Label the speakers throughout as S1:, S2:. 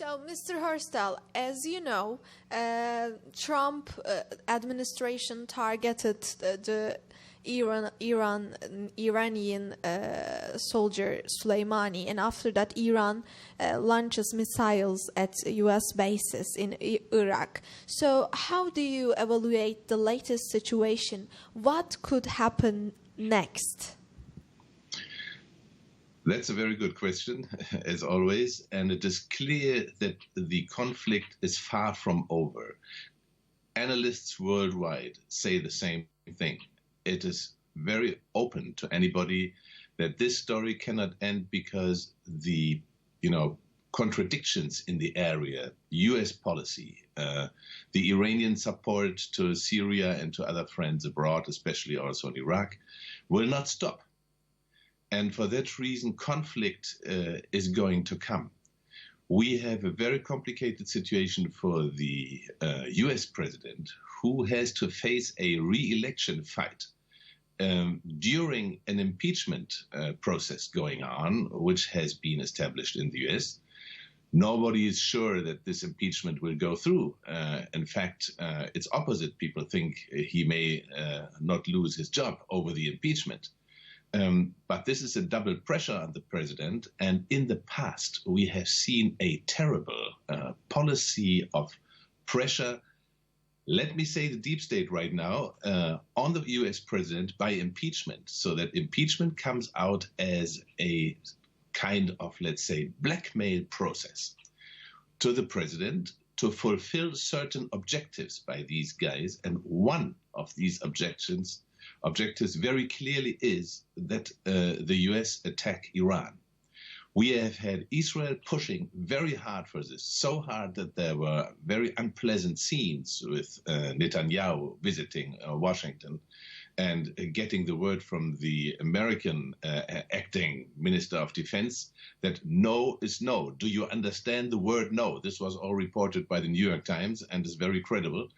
S1: So, Mr. Hörstel, as you know, Trump administration targeted the Iranian soldier Soleimani, and after that Iran launches missiles at U.S. bases in Iraq. So how do you evaluate the latest situation? What could happen next?
S2: That's a very good question, as always, and it is clear that the conflict is far from over. Analysts worldwide say the same thing. It is very open to anybody that this story cannot end because the, contradictions in the area, U.S. policy, the Iranian support to Syria and to other friends abroad, especially also in Iraq, will not stop. And for that reason, conflict is going to come. We have a very complicated situation for the U.S. president, who has to face a re-election fight during an impeachment process going on, which has been established in the U.S. Nobody is sure that this impeachment will go through. In fact, it's opposite. People think he may not lose his job over the impeachment. But this is a double pressure on the president. And in the past, we have seen a terrible policy of pressure. Let me say the deep state right now on the U.S. president by impeachment, so that impeachment comes out as a kind of, let's say, blackmail process to the president to fulfill certain objectives by these guys. And one of these objectives very clearly is that the U.S. attack Iran. We have had Israel pushing very hard for this, so hard that there were very unpleasant scenes with Netanyahu visiting Washington and getting the word from the American acting Minister of Defense that no is no. Do you understand the word no? This was all reported by the New York Times and is very credible.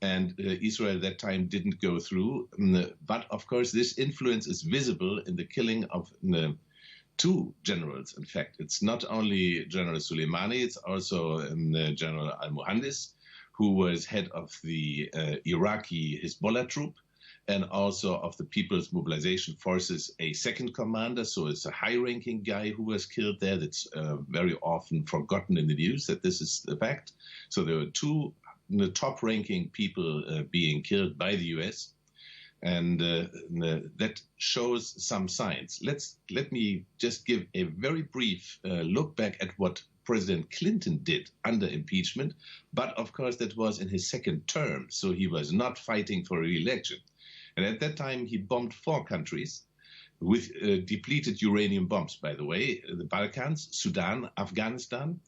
S2: And Israel at that time didn't go through. But of course, this influence is visible in the killing of two generals. In fact, it's not only General Soleimani, it's also General Al-Muhandis, who was head of the Iraqi Hezbollah troop, and also of the People's Mobilization Forces, a second commander. So it's a high-ranking guy who was killed there. That's very often forgotten in the news that this is the fact. So there were two the top-ranking people being killed by the U.S., and that shows some signs. Let me just give a very brief look back at what President Clinton did under impeachment, but of course that was in his second term, so he was not fighting for re-election. And at that time he bombed 4 countries with depleted uranium bombs, by the way, the Balkans, Sudan, Afghanistan,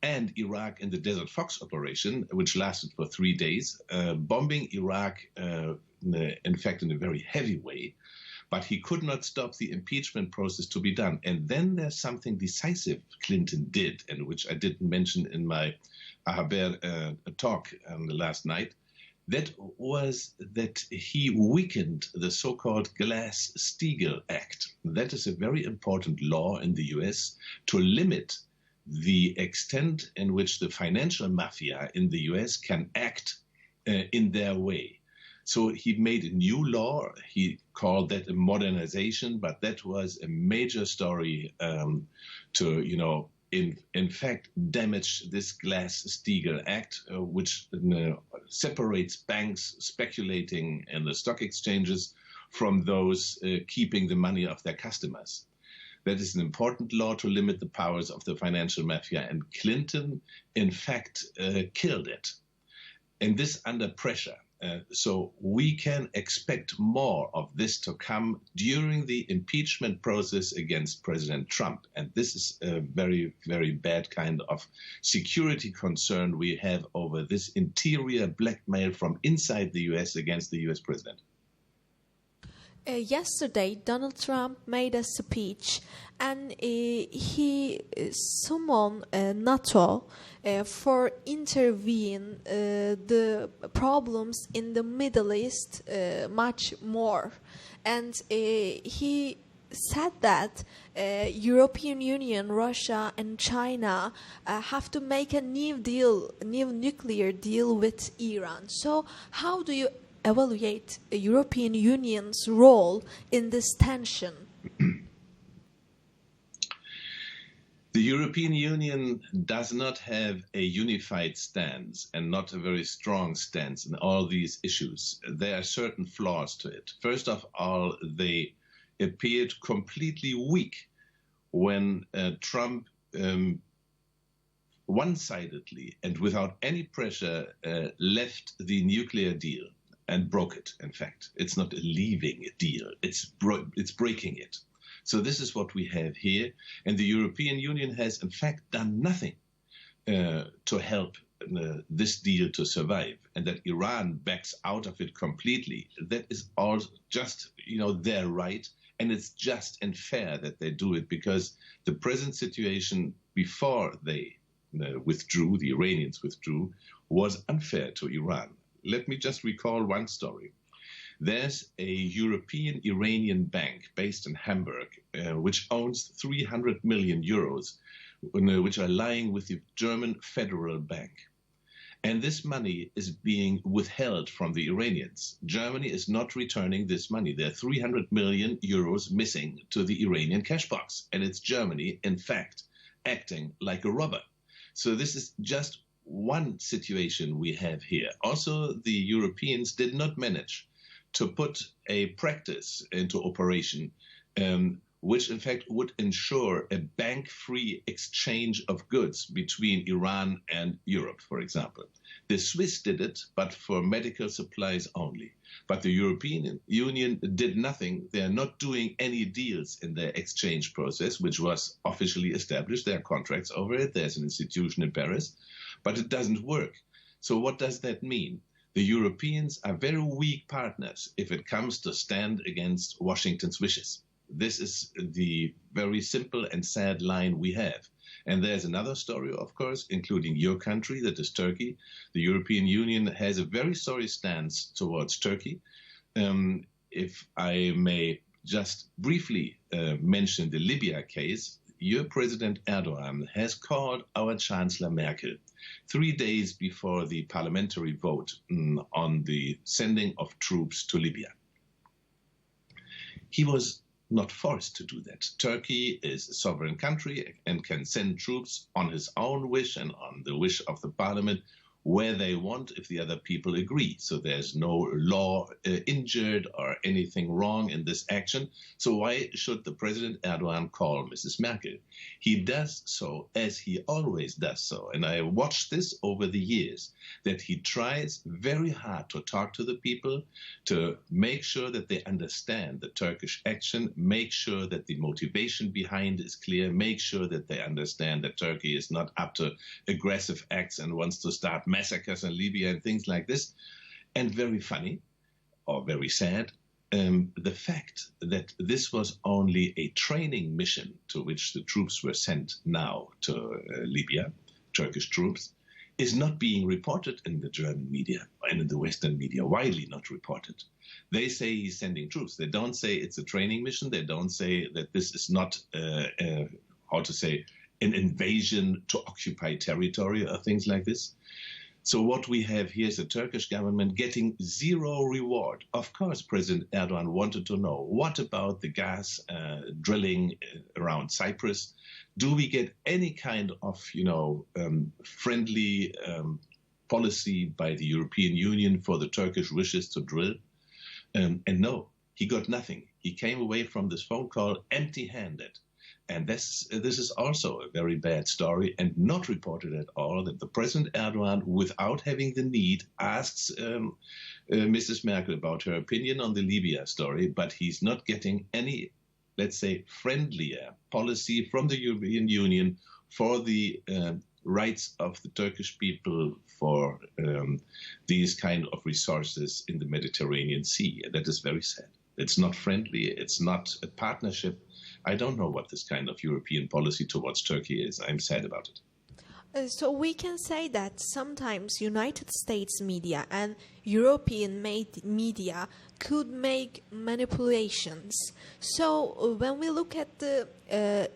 S2: and Iraq in the Desert Fox operation, which lasted for 3 days, bombing Iraq, in fact, in a very heavy way. But he could not stop the impeachment process to be done. And then there's something decisive Clinton did, and which I didn't mention in my AHaber talk last night. That was that he weakened the so-called Glass-Steagall-Act. That is a very important law in the U.S. to limit the extent in which the financial mafia in the U.S. can act in their way. So he made a new law. He called that a modernization, but that was a major story to, in fact, damage this Glass-Steagall-Act, which separates banks speculating in the stock exchanges from those keeping the money of their customers. That is an important law to limit the powers of the financial mafia, and Clinton, in fact, killed it. And this under pressure. So we can expect more of this to come during the impeachment process against President Trump. And this is a very, very bad kind of security concern we have over this interior blackmail from inside the U.S. against the U.S. president.
S1: Yesterday, Donald Trump made a speech, and he summoned NATO for intervene the problems in the Middle East much more. And he said that European Union, Russia, and China have to make a new nuclear deal with Iran. So, how do you evaluate the European Union's role in this tension?
S2: The European Union does not have a unified stance and not a very strong stance in all these issues. There are certain flaws to it. First of all, they appeared completely weak when Trump one-sidedly and without any pressure left the nuclear deal and broke it, in fact. It's not leaving a deal, it's breaking it. So this is what we have here. And the European Union has, in fact, done nothing to help this deal to survive. And that Iran backs out of it completely, that is all just, their right. And it's just and fair that they do it, because the present situation before they withdrew, the Iranians withdrew, was unfair to Iran. Let me just recall one story. There's a European Iranian bank based in Hamburg, which owns 300 million euros, which are lying with the German Federal Bank. And this money is being withheld from the Iranians. Germany is not returning this money. There are 300 million euros missing to the Iranian cash box. And it's Germany, in fact, acting like a robber. So this is just one situation we have here. Also, the Europeans did not manage to put a practice into operation, which in fact would ensure a bank-free exchange of goods between Iran and Europe, for example. The Swiss did it, but for medical supplies only. But the European Union did nothing. They're not doing any deals in their exchange process, which was officially established. There are contracts over it. There's an institution in Paris, but it doesn't work. So what does that mean? The Europeans are very weak partners if it comes to stand against Washington's wishes. This is the very simple and sad line we have. And there's another story, of course, including your country, that is Turkey. The European Union has a very sorry stance towards Turkey. If I may just briefly mention the Libya case, your President Erdoğan has called our Chancellor Merkel 3 days before the parliamentary vote on the sending of troops to Libya. He was not forced to do that. Turkey is a sovereign country and can send troops on his own wish and on the wish of the parliament where they want if the other people agree. So there's no law injured or anything wrong in this action. So why should the President Erdoğan call Mrs. Merkel? He does so as he always does so. And I watched this over the years, that he tries very hard to talk to the people, to make sure that they understand the Turkish action, make sure that the motivation behind is clear, make sure that they understand that Turkey is not up to aggressive acts and wants to start massacres in Libya and things like this. And very funny, or very sad, the fact that this was only a training mission to which the troops were sent now to Libya, Turkish troops, is not being reported in the German media and in the Western media, widely not reported. They say he's sending troops. They don't say it's a training mission. They don't say that this is not, an invasion to occupy territory or things like this. So what we have here is the Turkish government getting zero reward. Of course, President Erdoğan wanted to know, what about the gas drilling around Cyprus? Do we get any kind of, friendly policy by the European Union for the Turkish wishes to drill? And no, he got nothing. He came away from this phone call empty-handed. And this is also a very bad story and not reported at all, that the President Erdoğan, without having the need, asks Mrs. Merkel about her opinion on the Libya story, but he's not getting any, let's say, friendlier policy from the European Union for the rights of the Turkish people for these kind of resources in the Mediterranean Sea. And that is very sad. It's not friendly. It's not a partnership. I don't know what this kind of European policy towards Turkey is. I'm sad about it.
S1: So we can say that sometimes United States media and European media could make manipulations. So when we look at the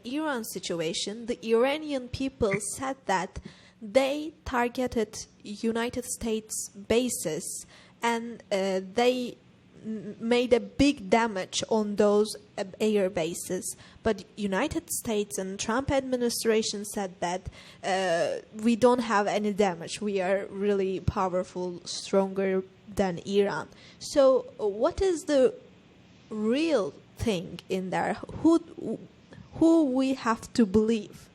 S1: Iran situation, the Iranian people said that they targeted United States bases and they made a big damage on those air bases. But United States and Trump administration said that we don't have any damage. We are really powerful, stronger than Iran. So what is the real thing in there? Who we have to believe?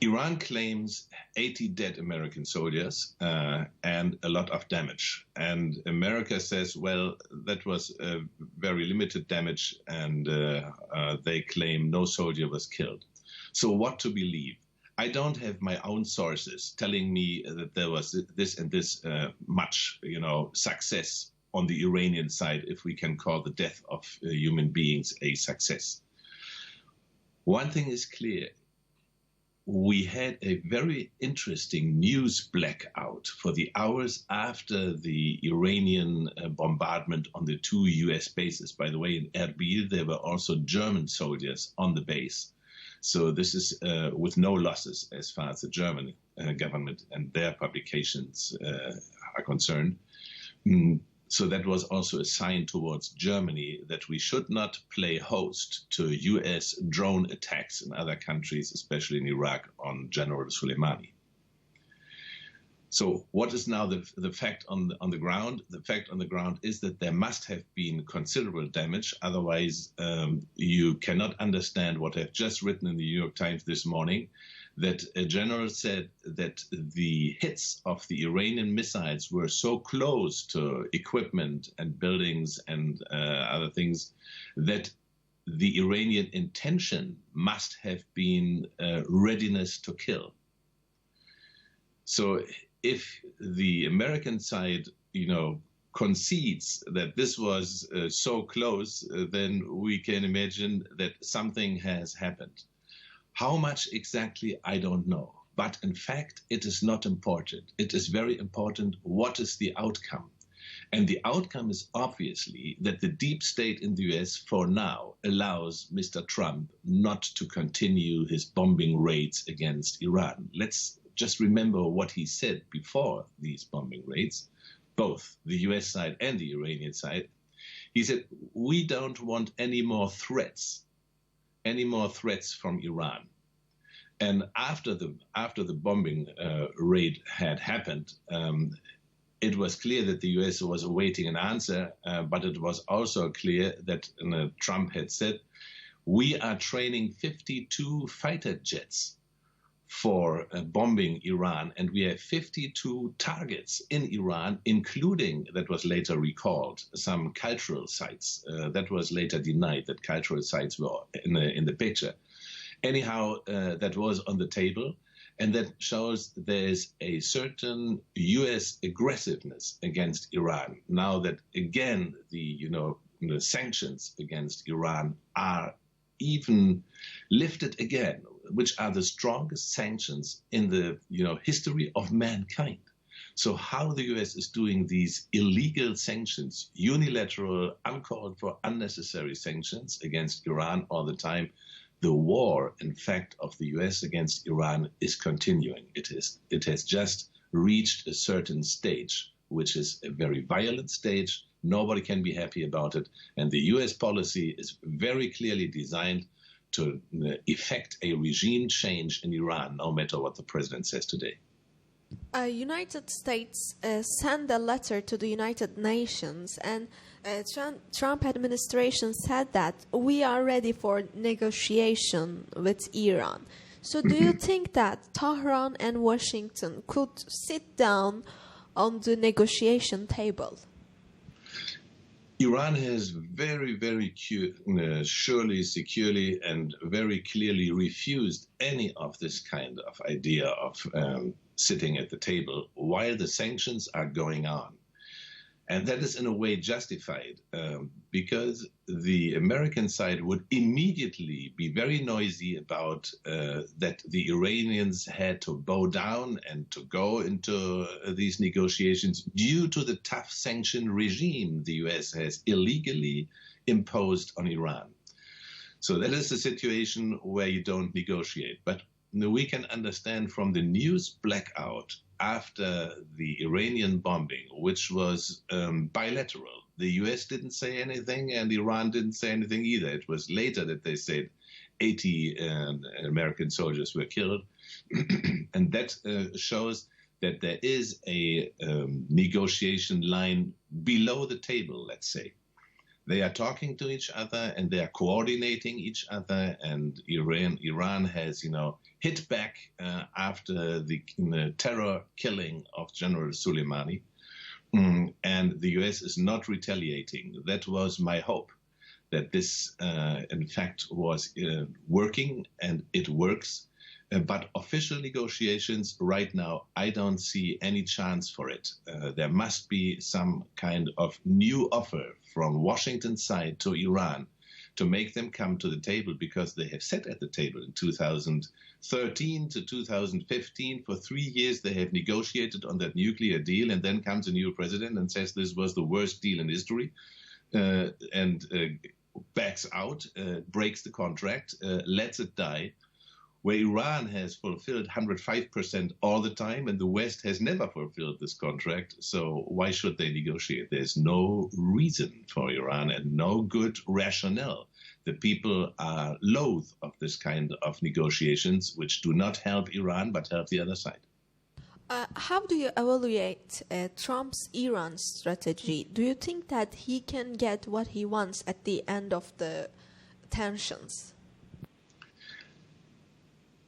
S2: Iran claims 80 dead American soldiers and a lot of damage. And America says, well, that was very limited damage, and they claim no soldier was killed. So what to believe? I don't have my own sources telling me that there was this and this much, success on the Iranian side, if we can call the death of human beings a success. One thing is clear. We had a very interesting news blackout for the hours after the Iranian bombardment on the 2 U.S. bases. By the way, in Erbil, there were also German soldiers on the base. So this is with no losses as far as the German government and their publications are concerned. So that was also a sign towards Germany that we should not play host to U.S. drone attacks in other countries, especially in Iraq, on General Soleimani. So what is now the fact on the ground? The fact on the ground is that there must have been considerable damage. Otherwise, you cannot understand what I've just written in the New York Times this morning, that a general said that the hits of the Iranian missiles were so close to equipment and buildings and other things that the Iranian intention must have been readiness to kill. So if the American side, concedes that this was so close, then we can imagine that something has happened. How much exactly, I don't know. But in fact, it is not important. It is very important what is the outcome. And the outcome is obviously that the deep state in the US for now allows Mr. Trump not to continue his bombing raids against Iran. Let's just remember what he said before these bombing raids, both the US side and the Iranian side. He said, we don't want any more threats from Iran. And after the bombing raid had happened, it was clear that the US was awaiting an answer, but it was also clear that Trump had said, we are training 52 fighter jets for bombing Iran, and we have 52 targets in Iran, including, that was later recalled, some cultural sites. That was later denied that cultural sites were in the picture. Anyhow, that was on the table, and that shows there's a certain U.S. aggressiveness against Iran. Now that, again, the sanctions against Iran are even lifted again, which are the strongest sanctions in the history of mankind. So how the US is doing these illegal sanctions, unilateral, uncalled for, unnecessary sanctions against Iran all the time, the war, in fact, of the US against Iran is continuing. It has just reached a certain stage, which is a very violent stage. Nobody can be happy about it. And the US policy is very clearly designed to effect a regime change in Iran, no matter what the president says today.
S1: United States sent a letter to the United Nations, and Trump administration said that we are ready for negotiation with Iran. So do you think that Tehran and Washington could sit down on the negotiation table?
S2: Iran has very, very surely, securely, and very clearly refused any of this kind of idea of sitting at the table while the sanctions are going on. And that is in a way justified because the American side would immediately be very noisy about that the Iranians had to bow down and to go into these negotiations due to the tough sanction regime the US has illegally imposed on Iran. So that is the situation where you don't negotiate. But we can understand from the news blackout after the Iranian bombing, which was bilateral. The US didn't say anything and Iran didn't say anything either. It was later that they said 80 American soldiers were killed. And that shows that there is a negotiation line below the table, let's say. They are talking to each other and they are coordinating each other, and Iran has, hit back after the terror killing of General Soleimani, and the US is not retaliating. That was my hope, that this, in fact, was working, and it works. But official negotiations right now, I don't see any chance for it. There must be some kind of new offer from Washington's side to Iran to make them come to the table, because they have sat at the table in 2013 to 2015. For 3 years, they have negotiated on that nuclear deal, and then comes a new president and says this was the worst deal in history, and backs out, breaks the contract, lets it die, where Iran has fulfilled 105% all the time, and the West has never fulfilled this contract. So why should they negotiate? There's no reason for Iran and no good rationale. The people are loath of this kind of negotiations, which do not help Iran, but help the other side.
S1: How do you evaluate Trump's Iran strategy? Do you think that he can get what he wants at the end of the tensions?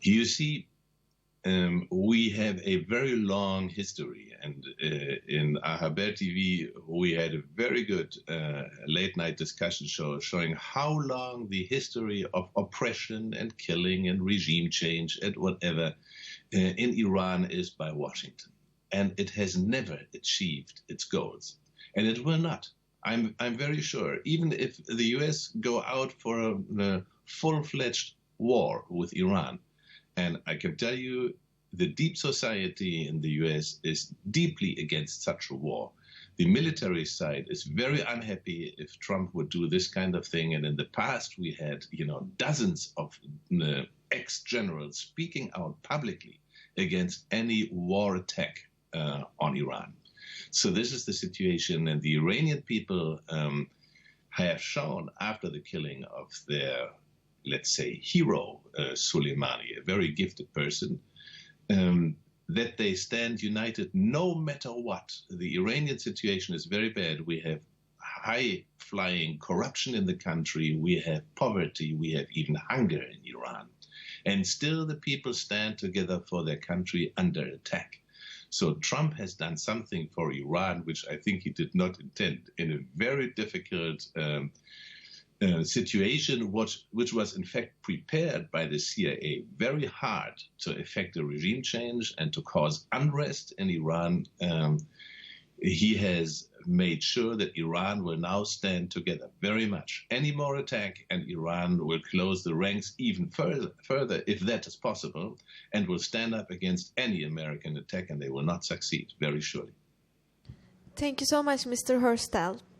S2: You see, we have a very long history, and in AHaberTV, we had a very good late-night discussion show showing how long the history of oppression and killing and regime change and whatever in Iran is by Washington. And it has never achieved its goals. And it will not. I'm very sure. Even if the US go out for a full-fledged war with Iran, and I can tell you, the deep society in the US is deeply against such a war. The military side is very unhappy if Trump would do this kind of thing. And in the past, we had, dozens of ex-generals speaking out publicly against any war attack on Iran. So this is the situation. And the Iranian people have shown after the killing of their, let's say, hero, Soleimani, a very gifted person, that they stand united no matter what. The Iranian situation is very bad. We have high-flying corruption in the country. We have poverty. We have even hunger in Iran. And still the people stand together for their country under attack. So Trump has done something for Iran, which I think he did not intend, in a very difficult situation, which was in fact prepared by the CIA very hard to effect a regime change and to cause unrest in Iran. He has made sure that Iran will now stand together very much. Any more attack and Iran will close the ranks even further if that is possible, and will stand up against any American attack, and they will not succeed, very surely.
S1: Thank you so much, Mr. Hörstel.